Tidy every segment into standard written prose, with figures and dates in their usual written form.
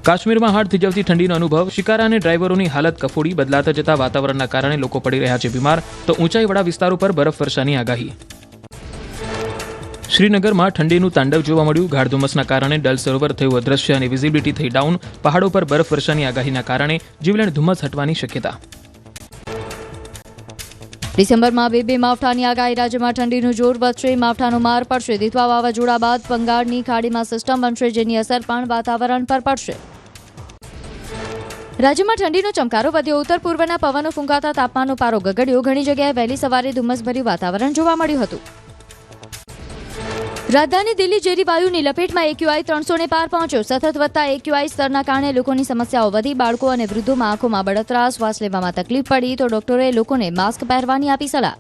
કાશ્મીરમાં હાડ થીજવતી ઠંડીનો અનુભવ, શિકારા અને ડ્રાઈવરોની હાલત કફોડી. બદલાતા જતા વાતાવરણના કારણે લોકો પડી રહ્યા છે બીમાર, તો ઊંચાઈવાળા વિસ્તારો પર બરફવર્ષાની આગાહી. શ્રીનગરમાં ઠંડીનું તાંડવ જોવા મળ્યું. ગાઢ ધુમ્મસના કારણે ડલ સરોવર થયું અદ્રશ્ય અને વિઝિબિલિટી થઈ ડાઉન. પહાડો પર બરફવર્ષાની આગાહીના કારણે જીવલેણ ધુમ્મસ હટવાની શક્યતા. ડિસેમ્બરમાં બે માવઠાની આગાહી. રાજ્યમાં ઠંડીનું જોર વધશે, માવઠાનો માર પડશે. દિતવા વાવાઝોડા બાદ બંગાળની ખાડીમાં સિસ્ટમ બનશે, જેની અસર પણ વાતાવરણ પર પડશે. રાજ્યમાં ઠંડીનો ચમકારો વધ્યો. ઉત્તર પૂર્વના પવનો ફૂંકાતા તાપમાનનો પારો ગગડ્યો. ઘણી જગ્યાએ વહેલી સવારે ધુમ્મસભર્યું વાતાવરણ જોવા મળ્યું હતું. રાજધાની દિલ્હી ઝેરી વાયુની લપેટમાં એક્યુઆઈ 300 ને પાર પહોંચ્યો. સતત વધતા એક્યુઆઈ સ્તરના કારણે લોકોની સમસ્યાઓ વધી. બાળકો અને વૃદ્ધોમાં આંખોમાં બળતરા, શ્વાસ લેવામાં તકલીફ પડી, તો ડોક્ટરોએ લોકોને માસ્ક પહેરવાની આપી સલાહ.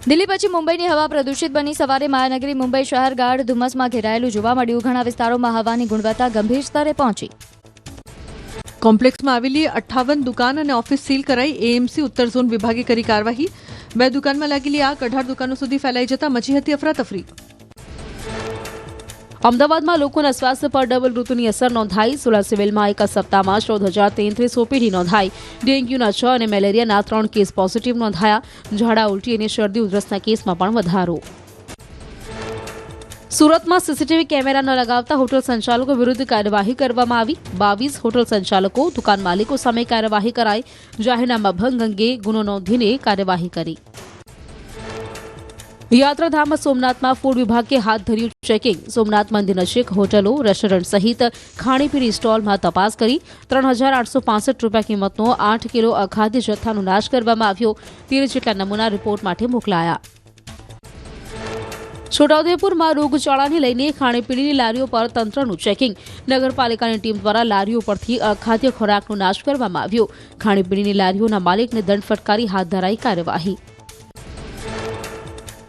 દિલ્હી પછી મુંબઈની હવા પ્રદૂષિત બની. સવારે માયાનગરી મુંબઈ શહેર ગાઢ ધુમ્મસમાં ઘેરાયેલું જોવા મળ્યું. ઘણા વિસ્તારોમાં હવાની ગુણવત્તા ગંભીર સ્તરે પહોંચી. કોમ્પ્લેક્સમાં આવેલી 58 દુકાન અને ઓફિસ સીલ કરાઈ. એએમસી ઉત્તર ઝોન વિભાગે કરી કાર્યવાહી. 2 દુકાનમાં લાગેલી આગ 18 દુકાનો સુધી ફેલાઈ જતા મચી હતી અફરાતફરી. અમદાવાદમાં લોકોના સ્વાસ્થ્ય પર ડબલ ઋતુની અસર નોંધાઈ. સોલા સિવિલમાં એક સપ્તાહમાં 14,033 ઓપીડી નોંધાઈ. ડેન્ગ્યુના 6 અને મેલેરિયાના 3 કેસ પોઝિટિવ નોંધાયા. ઝાડા ઉલટી અને શરદી ઉધરસના કેસમાં પણ વધારો. સુરતમાં સીસીટીવી કેમેરા ન લગાવતા હોટલ સંચાલકો વિરુદ્ધ કાર્યવાહી કરવામાં આવી. 22 હોટલ સંચાલકો, દુકાન માલિકો સામે કાર્યવાહી કરાઈ. જાહેરનામા ભંગ અંગે ગુનો નોંધીને કાર્યવાહી કરી. યાત્રાધામ સોમનાથમાં ફૂડ વિભાગે હાથ ધર્યું ચેકિંગ. સોમનાથ મંદિર નજીક હોટલો, રેસ્ટોરન્ટ સહિત ખાણીપીણી સ્ટોલમાં તપાસ કરી. 3,865 રૂપિયા કિંમતનો 8 કિલો અખાદ્ય જથ્થાનો નાશ કરવામાં આવ્યો. 13 જેટલા નમૂના રિપોર્ટ માટે મોકલાયા. છોટાઉદેપુરમાં રોગચાળાને લઈને ખાણીપીણીની લારીઓ પર તંત્રનું ચેકિંગ. નગરપાલિકાની ટીમ દ્વારા લારીઓ પરથી અખાદ્ય ખોરાકનો નાશ કરવામાં આવ્યો. ખાણીપીણીની લારીઓના માલિકને દંડ ફટકારી હાથ ધરાઈ કાર્યવાહી.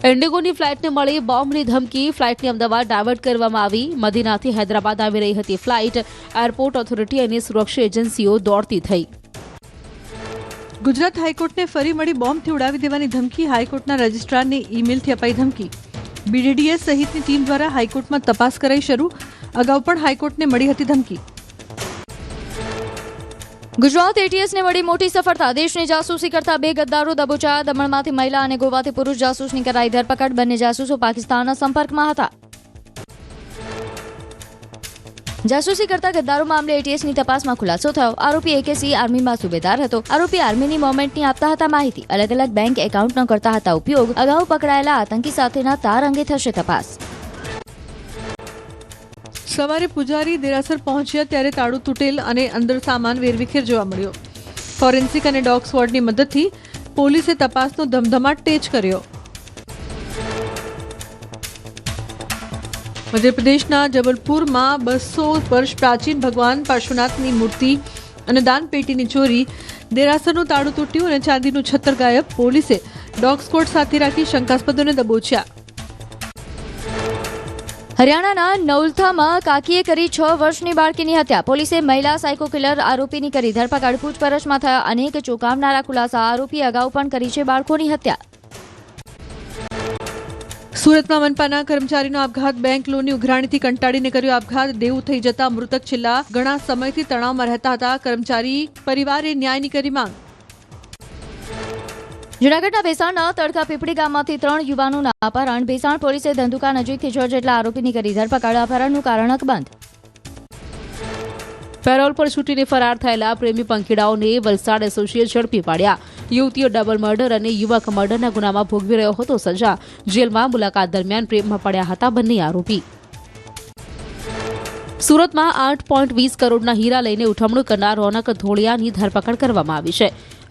ઇન્ડિગોની ફ્લાઇટને મળી બોમ્બની ધમકી. ફ્લાઇટને અમદાવાદ ડાયવર્ટ કરવામાં આવી. મદીનાથી હૈદરાબાદ આવી રહી હતી ફ્લાઇટ. એરપોર્ટ ઓથોરિટી અને સુરક્ષા એજન્સીઓ દોડતી થઈ. ગુજરાત હાઈકોર્ટને ફરી મળી બોમ્બથી ઉડાવી દેવાની ધમકી. હાઈકોર્ટના રજિસ્ટ્રારને ઈમેલથી અપાઈ ધમકી. બીડીડીએસ સહિતની ટીમ દ્વારા હાઈકોર્ટમાં તપાસ કરાઈ શરૂ. અગાઉ પણ હાઈકોર્ટને મળી હતી ધમકી. ગુજરાત એટીએસને મળી મોટી સફળતા. દેશની જાસૂસી કરતા 2 ગદ્દારો દબોચાયા. દમણમાંથી મહિલા અને ગોવાથી પુરુષ જાસૂસની કરાઈ ધરપકડ. બંને જાસૂસો પાકિસ્તાનના સંપર્કમાં હતા. જાસૂસી કરતા ગદ્દારો મામલે એટીએસની તપાસમાં ખુલાસો થયો. આરોપી એકેસી આર્મીમાં સુબેદાર હતો. આરોપી આર્મીની મોમેન્ટની આપતા હતા માહિતી. અલગ અલગ બેંક એકાઉન્ટનો કરતા હતા ઉપયોગ. અગાઉ પકડાયેલા આતંકી સાથેના તાર અંગે થશે તપાસ. સવારે પૂજારી દેરાસર પહોંચ્યા ત્યારે તાળું તૂટેલ અને અંદર સામાન વેરવિખેર જોવા મળ્યો. ફોરેન્સિક અને ડોગ સ્ક્વોડની મદદથી પોલીસે તપાસનો ધમધમાટ તેજ કર્યો. મધ્યપ્રદેશના જબલપુરમાં 200 વર્ષ પ્રાચીન ભગવાન પાર્શ્વનાથની મૂર્તિ અને દાનપેટીની ચોરી. દેરાસરનું તાળું તૂટ્યું અને ચાંદીનું છત્તર ગાયબ. પોલીસે ડોગ સ્ક્વોડ સાથે રાખી શંકાસ્પદોને દબોચ્યા. હરિયાણાના નૌલથામાં કાકીએ કરી 6 વર્ષની બાળકીની હત્યા. પોલીસે મહિલા સાયકો કિલર આરોપીની કરી ધરપકડ. પૂછપરછમાં થયા અનેક ચોંકાવનારા ખુલાસા. આરોપી અગાઉ પણ કરી છે બાળકોની હત્યા. સુરતમાં મનપાના કર્મચારીનો આપઘાત. બેંક લોનની ઉઘરાણીથી કંટાળીને કર્યો આપઘાત. દેવું થઈ જતા મૃતક છેલ્લા ઘણા સમયથી તણાવમાં રહેતા હતા. કર્મચારી પરિવારે ન્યાયની કરી માંગ. જૂનાગઢના ભેસાણના તડકા પીપળી ગામમાંથી 3 યુવાનોના અપહરણ. ભેસાણ પોલીસે ધંધુકા નજીકથી 6 જેટલા આરોપીની કરી ધરપકડ. અપહરણનું કારણ અકબંધ. પેરોલ પર છૂટીને ફરાર થયેલા પ્રેમી પંખીડાઓને વલસાડ એસોસિએટ ઝડપી પાડ્યા. યુવતીઓ ડબલ મર્ડર અને યુવક મર્ડરના ગુનામાં ભોગવી રહ્યો હતો સજા. જેલમાં મુલાકાત દરમિયાન પ્રેમમાં પડ્યા હતા બંને આરોપી. સુરતમાં 8.20 કરોડના હીરા લઈને ઉઠમણું કરનાર રોનક ધોળિયાની ધરપકડ કરવામાં આવી છે.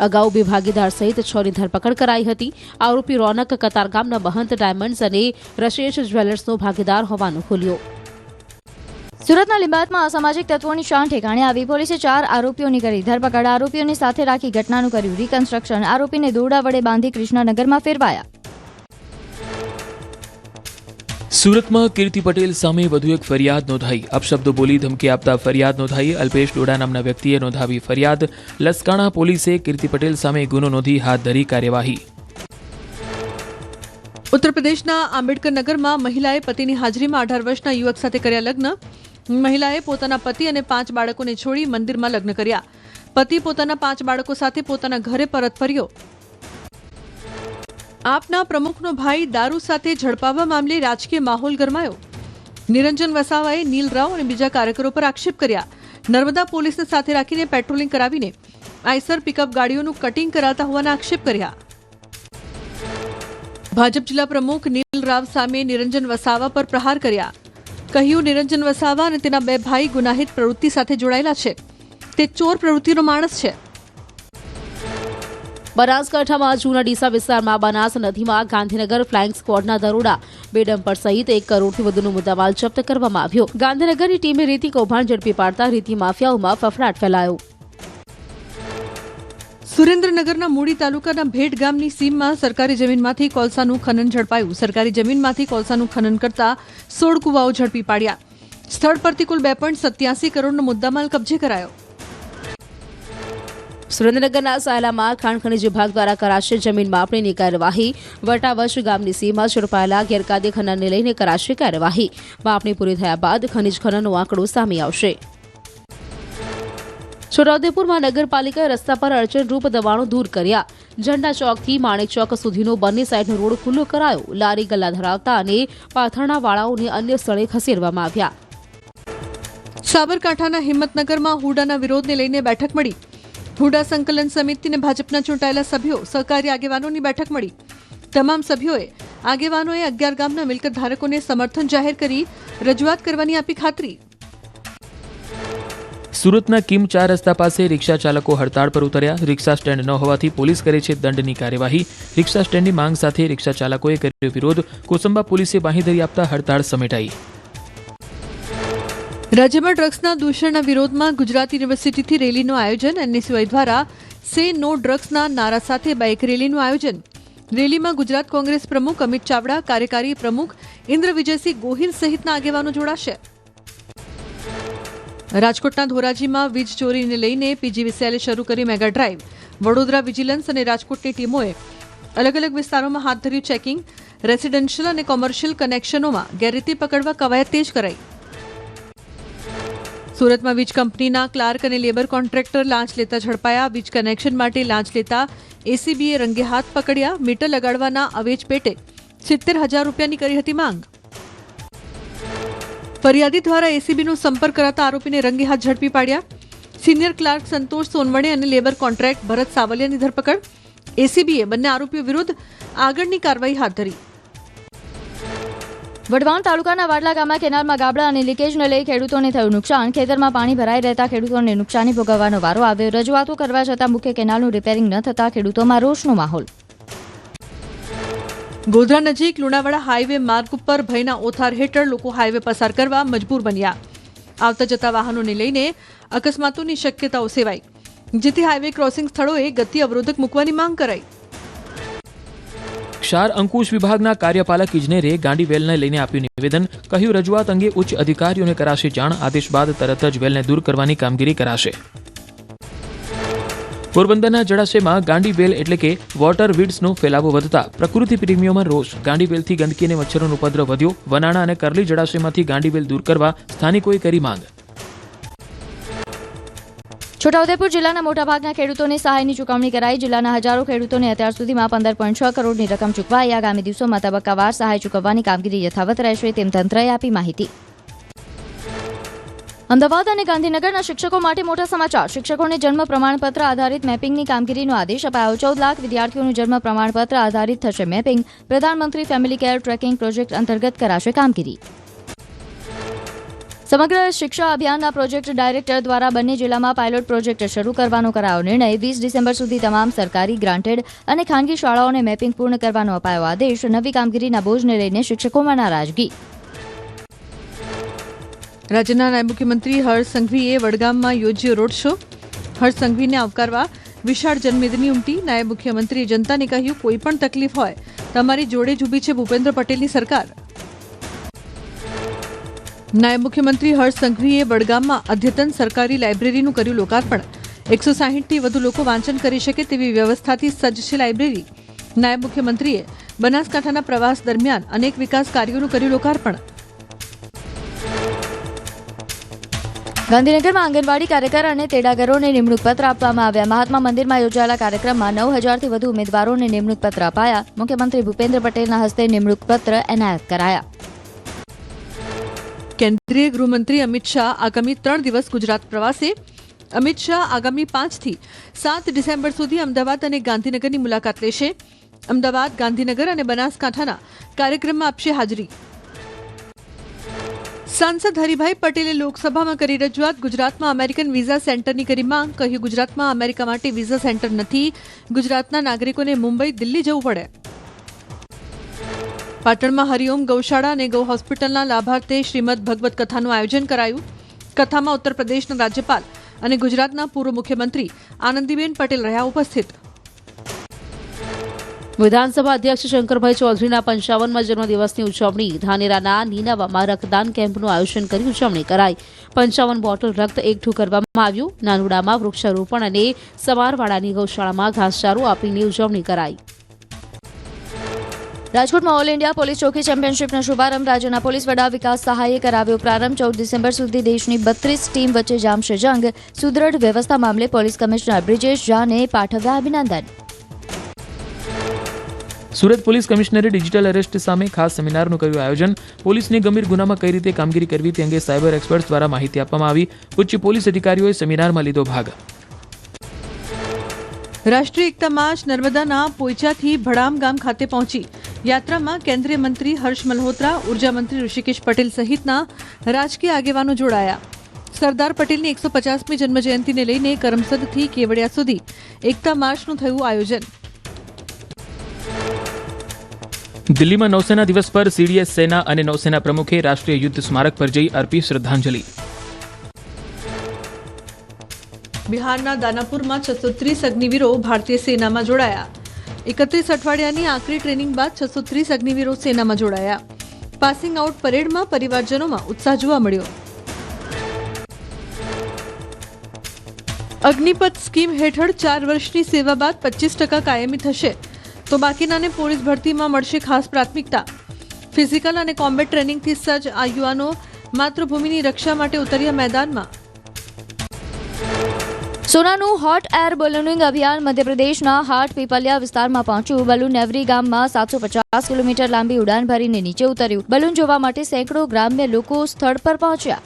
અગાઉ 2 ભાગીદાર સહિત 6 ની ધરપકડ કરાઈ હતી. આરોપી રોનક કતારગામના મહંત ડાયમંડ્સ અને રશેષ જ્વેલર્સનો ભાગીદાર હોવાનું ખુલ્યું. સુરતના લિંબાયતમાં અસામાજિક તત્વોની શાન ઠેકાણે આવી. પોલીસે 4 આરોપીઓની કરી ધરપકડ. આરોપીઓને સાથે રાખી ઘટનાનું કર્યું રિકન્સ્ટ્રક્શન. આરોપીને દોરડા વડે બાંધી કૃષ્ણનગરમાં ફેરવાયા. સુરતમાં કીર્તિ પટેલ સામે વધુ એક ફરિયાદ નોંધાઈ. અપશબ્દો બોલી ધમકી આપતા ફરિયાદ નોંધાઈ. અલ્પેશ ડોડા નામના વ્યક્તિએ નોંધાવી ફરિયાદ. લસકાણા પોલીસે કીર્તિ પટેલ સામે ગુનો નોંધી હાથ ધરી કાર્યવાહી. ઉત્તર પ્રદેશના આંબેડકર નગરમાં મહિલાએ પતિની હાજરીમાં 18 વર્ષના યુવક સાથે કર્યા લગ્ન. મહિલાએ પોતાના પતિ અને 5 બાળકોને છોડી મંદિરમાં લગ્ન કર્યા. પતિ પોતાના 5 બાળકો સાથે પોતાના ઘરે પરત ફર્યો. આપના પ્રમુખનો ભાઈ દારૂ સાથે ઝડપાવવા મામલે રાજકીય માહોલ ગરમાયો. નિરંજન વસાવાએ નીલ રાવ અને બીજા કાર્યકરો પર આક્ષેપ કર્યા. નર્મદા પોલીસને સાથે રાખીને પેટ્રોલિંગ કરાવીને આઈસર પિકઅપ ગાડીઓનું કટિંગ કરાતા હોવાના આક્ષેપ કર્યા. ભાજપ જિલ્લા પ્રમુખ નીલ રાવ સામે નિરંજન વસાવા પર પ્રહાર કર્યા. કહ્યું, નિરંજન વસાવા અને તેના 2 ભાઈ ગુનાહિત પ્રવૃત્તિ સાથે જોડાયેલા છે. તે ચોર પ્રવૃત્તિનો માણસ છે. બનાસકાંઠામાં જૂના ડીસા વિસ્તારમાં બનાસ નદીમાં ગાંધીનગર ફ્લાઇંગ સ્ક્વોડના દરોડા 2 ડમ્પર સહિત 1 કરોડથી વધુનો મુદ્દામાલ જપ્ત કરવામાં આવ્યો. ગાંધીનગરની ટીમે રેતી કૌભાંડ ઝડપી પાડતા રેતી માફિયાઓમાં ફફડાટ ફેલાયો. સુરેન્દ્રનગરના મૂડી તાલુકાના ભેટ ગામની સીમમાં સરકારી જમીનમાંથી કોલસાનું ખનન ઝડપાયું. સરકારી જમીનમાંથી કોલસાનું ખનન કરતા 16 કુવાઓ ઝડપી પાડ્યા. સ્થળ પરથી કુલ 2.87 કરોડનો મુદ્દામાલ કબજે કરાયો. સુરેન્દ્રનગરના સાયલામાં ખાણ ખનીજ વિભાગ દ્વારા કરાશે જમીન માપણીની કાર્યવાહી. વટાવચ ગામની સીમમાં ઝડપાયેલા ગેરકાયદે ખનનને લઈને કરાશે કાર્યવાહી. માપણી પૂરી થયા બાદ ખનીજ ખનનનો આંકડો સામે આવશે. છોટાઉદેપુરમાં નગરપાલિકાએ રસ્તા પર અડચણરૂપ દબાણો દૂર કર્યા. ઝંડા ચોકથી માણેક ચોક સુધીનો બંને સાઈડનો રોડ ખુલ્લો કરાયો. લારી ગલ્લા ધરાવતા અને પાથરણા વાળાઓને અન્ય સ્થળે ખસેડવામાં આવ્યા. સાબરકાંઠાના હિંમતનગરમાં હુડાના વિરોધને લઈને બેઠક મળી. હુડા સંકલન સમિતિને ભાજપના ચૂંટાયેલા સભ્યો સહકારી આગેવાનોની બેઠક મળી. તમામ સભ્યોએ આગેવાનોએ 11 ગામના મિલકત ધારકોને સમર્થન જાહેર કરી રજૂઆત કરવાની આપી ખાતરી. સુરતના કિમ 4 રસ્તા પાસે રિક્ષા ચાલકો હડતાળ પર ઉતર્યા. રિક્ષા સ્ટેન્ડ ન હોવાથી પોલીસ કરે છે દંડની કાર્યવાહી. રિક્ષા સ્ટેન્ડની માંગ સાથે રિક્ષા ચાલકોએ કર્યો વિરોધ. કોસંબા પોલીસે બાંહેધરી આપતા હડતાળ સમેટાઈ. રાજ્યમાં ડ્રગ્સના દૂષણના વિરોધમાં ગુજરાત યુનિવર્સિટીથી રેલીનું આયોજન. એનએસયુઆઈ દ્વારા સે નો ડ્રગ્સના નારા સાથે બાઇક રેલીનું આયોજન. રેલીમાં ગુજરાત કોંગ્રેસ પ્રમુખ અમિત ચાવડા, કાર્યકારી પ્રમુખ ઇન્દ્ર વિજયસિંહ ગોહિલ સહિતના આગેવાનો જોડાશે. રાજકોટના ધોરાજીમાં વીજ ચોરીને લઈને પીજીવીસીએલે શરૂ કરી મેગા ડ્રાઈવ. વડોદરા વિજિલન્સ અને રાજકોટની ટીમોએ અલગ અલગ વિસ્તારોમાં હાથ ધર્યું ચેકિંગ. રેસિડેન્શિયલ અને કોમર્શિયલ કનેક્શનોમાં ગેરરીતિ પકડવા કવાયત તેજ કરાઈ. સુરતમાં વીજ કંપનીના ક્લાર્ક અને લેબર કોન્ટ્રાક્ટર લાંચ લેતા ઝડપાયા. વીજ કનેક્શન માટે લાંચ લેતા એસીબીએ રંગે હાથ પકડ્યા. મીટર લગાડવાના અવેજ પેટે 70,000 રૂપિયાની કરી હતી માંગ. ફરિયાદી દ્વારા એસીબીનો સંપર્ક કરાતા આરોપીને રંગે હાથ ઝડપી પાડ્યા. સિનિયર ક્લાર્ક સંતોષ સોનવણે અને લેબર કોન્ટ્રાક્ટ ભરત સાવલિયાની ધરપકડ. એસીબીએ બંને આરોપીઓ વિરુદ્ધ આગળની કાર્યવાહી હાથ ધરી. વઢવાણ તાલુકાના વાડલા ગામમાં કેનાલમાં ગાબડા અને લીકેજને લઈ ખેડૂતોને થયું નુકસાન. ખેતરમાં પાણી ભરાઈ રહેતા ખેડૂતોને નુકસાની ભોગવવાનો વારો આવ્યો. રજૂઆતો કરવા છતાં મુખ્ય કેનાલનું રિપેરિંગ ન થતા ખેડૂતોમાં રોષનો માહોલ. ગોધરા નજીક લુણાવાડા હાઈવે માર્ગ ઉપર ભયના ઓથાર હેઠળ લોકો હાઈવે પસાર કરવા મજબૂર બન્યા. આવતા જતા વાહનોને લઈને અકસ્માતોની શક્યતાઓ સેવાઈ, જેથી હાઈવે ક્રોસિંગ સ્થળોએ ગતિ અવરોધક મૂકવાની માંગ કરાઈ. ક્ષાર અંકુશ વિભાગના કાર્યપાલક ઇજનેરે ગાંડી વેલને લઈને આપ્યું નિવેદન. કહ્યું, રજૂઆત અંગે ઉચ્ચ અધિકારીઓને કરાશે જાણ. આદેશ બાદ તરત જ વેલને દૂર કરવાની કામગીરી કરાશે. પોરબંદરના જળાશયમાં ગાંડી વેલ એટલે કે વોટર વીડ્સનો ફેલાવો વધતા પ્રકૃતિ પ્રેમીઓમાં રોષ. ગાંડી વેલથી ગંદકી અને મચ્છરોનો ઉપદ્રવ વધ્યો. વનાણા અને કરલી જળાશયમાંથી ગાંડી વેલ દૂર કરવા સ્થાનિકોએ કરી માંગ. છોટાઉદેપુર જિલ્લાના મોટાભાગના ખેડૂતોને સહાયની ચૂકવણી કરાઈ. જિલ્લાના હજારો ખેડૂતોને અત્યાર સુધીમાં 15.6 કરોડની રકમ ચૂકવાઈ. આગામી દિવસોમાં તબક્કાવાર સહાય ચૂકવવાની કામગીરી યથાવત રહેશે તેમ તંત્રએ આપી માહિતી. અમદાવાદ અને ગાંધીનગરના શિક્ષકો માટે મોટા સમાચાર. શિક્ષકોને જન્મ પ્રમાણપત્ર આધારિત મેપિંગની કામગીરીનો આદેશ અપાયો. 14 લાખ વિદ્યાર્થીઓનું જન્મ પ્રમાણપત્ર આધારિત થશે મેપિંગ. પ્રધાનમંત્રી ફેમિલી કેર ટ્રેકિંગ પ્રોજેક્ટ અંતર્ગત કરાશે કામગીરી. સમગ્ર શિક્ષા અભિયાનના પ્રોજેક્ટ ડાયરેક્ટર દ્વારા બંને જિલ્લામાં પાયલોટ પ્રોજેક્ટ શરૂ કરવાનો કરાયો નિર્ણય. 20 ડિસેમ્બર સુધી તમામ સરકારી, ગ્રાન્ટેડ અને ખાનગી શાળાઓને મેપિંગ પૂર્ણ કરવાનો અપાયો આદેશ. નવી કામગીરીના બોજને લઈને શિક્ષકોમાં નારાજગી. રાજ્યના નાયબ મુખ્યમંત્રી હર્ષ સંઘવીએ વડગામમાં યોજ્યો રોડ શો. હર્ષ સંઘવીને આવકારવા વિશાળ જનમેદની ઉમટી. નાયબ મુખ્યમંત્રીએ જનતાને કહ્યું, કોઈ પણ તકલીફ હોય તમારી જોડે જ ઊભી છે ભૂપેન્દ્ર પટેલની સરકાર. નાયબ મુખ્યમંત્રી હર્ષ સંઘવીએ વડગામમાં અદ્યતન સરકારી લાઇબ્રેરીનું કર્યું લોકાર્પણ. 160થી વધુ લોકો વાંચન કરી શકે તેવી વ્યવસ્થાથી સજ્જ છે લાઇબ્રેરી. નાયબ મુખ્યમંત્રીએ બનાસકાંઠાના પ્રવાસ દરમિયાન અનેક વિકાસ કાર્યોનું કર્યું લોકાર્પણ. ગાંધીનગરમાં આંગણવાડી કાર્યકર અને તેડાગરોને નિમણૂક પત્ર આપવામાં આવ્યા. મહાત્મા મંદિરમાં યોજાયેલા કાર્યક્રમમાં 9,000થી વધુ ઉમેદવારોને નિમણૂક પત્ર અપાયા. મુખ્યમંત્રી ભૂપેન્દ્ર પટેલના હસ્તે નિમણૂક પત્ર એનાયત કરાયા. કેન્દ્રીય ગૃહમંત્રી અમિત શાહ આગામી 3 દિવસ ગુજરાત પ્રવાસે. અમિત શાહ આગામી 5 થી 7 ડિસેમ્બર સુધી અમદાવાદ અને ગાંધીનગરની મુલાકાત લેશે. અમદાવાદ, ગાંધીનગર અને બનાસકાંઠાના કાર્યક્રમમાં આપશે હાજરી. સાંસદ હરિભાઈ પટેલે લોકસભામાં કરી રજૂઆત. ગુજરાતમાં અમેરિકન વિઝા સેન્ટરની કરી માંગ. કહ્યું, ગુજરાતમાં અમેરિકા માટે વિઝા સેન્ટર નથી. ગુજરાતના નાગરિકોને મુંબઈ, દિલ્હી જવું પડે. પાટણમાં હરિઓમ ગૌશાળા અને ગૌ હોસ્પિટલના લાભાર્થે શ્રીમદ ભગવત કથાનું આયોજન કરાયું. કથામાં ઉત્તર પ્રદેશના રાજ્યપાલ અને ગુજરાતના પૂર્વ મુખ્યમંત્રી આનંદીબેન પટેલ રહ્યા ઉપસ્થિત. વિધાનસભા અધ્યક્ષ શંકરભાઈ ચૌધરીના 55મા જન્મદિવસની ઉજવણી. ધાનેરાના નીનાવામાં રક્તદાન કેમ્પનું આયોજન કરી ઉજવણી કરાઈ. 55 બોટલ રક્ત એકઠું કરવામાં આવ્યું. નાનુડામાં વૃક્ષારોપણ અને સવારવાડાની ગૌશાળામાં ઘાસચારો આપીને ઉજવણી કરાઈ. રાજકોટમાં ઓલ ઇન્ડિયા પોલીસ ચોકી ચેમ્પિયનશિપનો શુભારંભ રાજ્યના પોલીસ વડા વિકાસ સહાયે કરાવ્યો. પ્રારંભ 14 ડિસેમ્બર સુધી દેશની 32 ટીમ વચ્ચે જામશે જંગ. સુદ્રઢ વ્યવસ્થા મામલે પોલીસ કમિશનર બ્રિજેશ ઝાને પાઠવ્યા અભિનંદન. સુરત પોલીસ કમિશનરે ડિજિટલ અરેસ્ટ સામે ખાસ સેમિનારનું કર્યું આયોજન. પોલીસની ગંભીર ગુનામાં કઈ રીતે કામગીરી કરવી તે અંગે સાયબર એક્સપર્ટ્સ દ્વારા માહિતી આપવામાં આવી. ઉચ્ચ પોલીસ અધિકારીઓએ સેમિનારમાં લીધો ભાગ. રાષ્ટ્રીય એકતા માર્ચ નર્મદાના પોઈચાથી ભડામ ગામ ખાતે પહોંચી. યાત્રામાં કેન્દ્રીય મંત્રી હર્ષ મલ્હોત્રા, ઉર્જા મંત્રી ઋષિકેશ પટેલ સહિતના રાજકીય આગેવાનો જોડાયા. સરદાર પટેલની 150મી જન્મજયંતિને લઈને કરમસદથી કેવડિયા સુધી એકતા માર્ચનું થયું આયોજન. દિલ્હીમાં નૌસેના દિવસ પર સીડીએસ સેના અને નૌસેના પ્રમુખે રાષ્ટ્રીય યુદ્ધ સ્મારક પર જઈ અર્પી શ્રદ્ધાંજલિ. બિહારના દાનાપુરમાં 630 અગ્નિવીરો ભારતીય સેનામાં જોડાયા. 31 અઠવાડિયાની આકરી ટ્રેનિંગ બાદ 630 અગ્નિવીરો સેનામાં જોડાયા. પાસિંગ આઉટ પરેડમાં પરિવારજનોમાં ઉત્સાહ જોવા મળ્યો. અગ્નિપથ સ્કીમ હેઠળ 4 વર્ષની સેવા બાદ 25% કાયમી થશે, તો બાકીનાને પોલીસ ભરતીમાં મળશે ખાસ પ્રાથમિકતા. ફિઝિકલ અને કોમ્બેટ ટ્રેનિંગથી સજ્જ આ યુવાનો માતૃભૂમિની રક્ષા માટે ઉતર્યા મેદાનમાં. સોનાનું હોટ એર બલૂનિંગ અભિયાન મધ્યપ્રદેશના હાટ પીપલિયા વિસ્તારમાં પહોંચ્યું. બલૂન નેવરી ગામમાં 750 કિલોમીટર લાંબી ઉડાન ભરીને નીચે ઉતર્યું. બલૂન જોવા માટે સેંકડો ગ્રામ્ય લોકો સ્થળ પર પહોંચ્યા.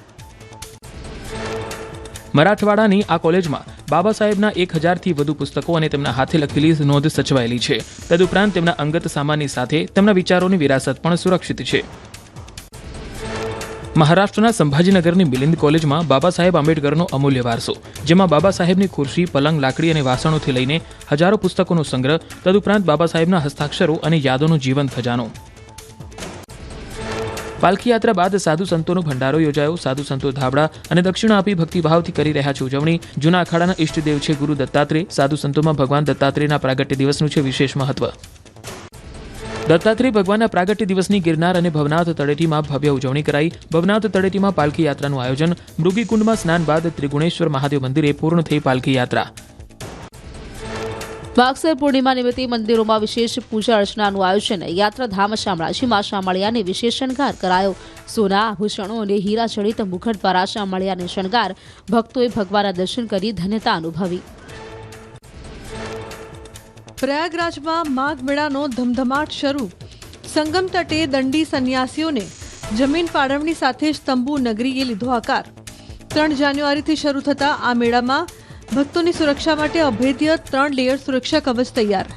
મરાઠવાડાની આ કોલેજમાં બાબા સાહેબના 1000થી વધુ પુસ્તકો અને તેમના હાથે લખેલી નોંધ સચવાયેલી છે. તદુપરાંત તેમના અંગત સામાનની સાથે તેમના વિચારોની વિરાસત પણ સુરક્ષિત છે. મહારાષ્ટ્રના સંભાજીનગરની મિલિંદ કોલેજમાં બાબા સાહેબ આંબેડકરનો અમૂલ્ય વારસો, જેમાં બાબા સાહેબની ખુરશી, પલંગ, લાકડી અને વાસણોથી લઈને હજારો પુસ્તકોનો સંગ્રહ, તદુપરાંત બાબા સાહેબના હસ્તાક્ષરો અને યાદોનો જીવંત ખજાનો. પાલખી યાત્રા બાદ સાધુ સંતોનો ભંડારો યોજાયો. સાધુ સંતો ધાબળા અને દક્ષિણા આપી ભક્તિભાવથી કરી રહ્યા છે ઉજવણી. જૂના અખાડાના ઇષ્ટદેવ છે ગુરુ દત્તાત્રેય. સાધુ સંતોમાં ભગવાન દત્તાત્રેયના પ્રાગટ્ય દિવસનું છે વિશેષ મહત્વ. દત્તાત્રેય ભગવાનના પ્રાગટ્ય દિવસની ગિરનાર અને ભવનાથ તળેટીમાં ભવ્ય ઉજવણી કરાઈ. ભવનાથ તળેટીમાં પાલખી યાત્રાનું આયોજન. મૃગીકુંડમાં સ્નાન બાદ ત્રિગુણેશ્વર મહાદેવ મંદિરે પૂર્ણ થઈ પાલખી યાત્રા. વાગસર પૂર્ણિમા નિમિત્તે મંદિરોમાં વિશેષ પૂજા અર્ચનાનું આયોજન. યાત્રાધામ શામળાજીમાં શામળિયાને વિશેષ શણગાર કરાયો. સોના, આભૂષણો અને હીરા જડિત મુખટ દ્વારા શામળિયાને શણગાર. ભક્તોએ ભગવાનના દર્શન કરી ધન્યતા અનુભવી. પ્રયાગરાજમાં માઘ મેળાનો ધમધમાટ શરૂ. સંગમ તટે દંડી સંન્યાસીઓને જમીન ફાળવણી સાથે જ તંબુ નગરીએ લીધો આકાર. 3 જાન્યુઆરીથી શરૂ થતા આ મેળામાં ભક્તોની સુરક્ષા માટે અભેદ્ય 3 લેયર સુરક્ષા કવચ તૈયાર.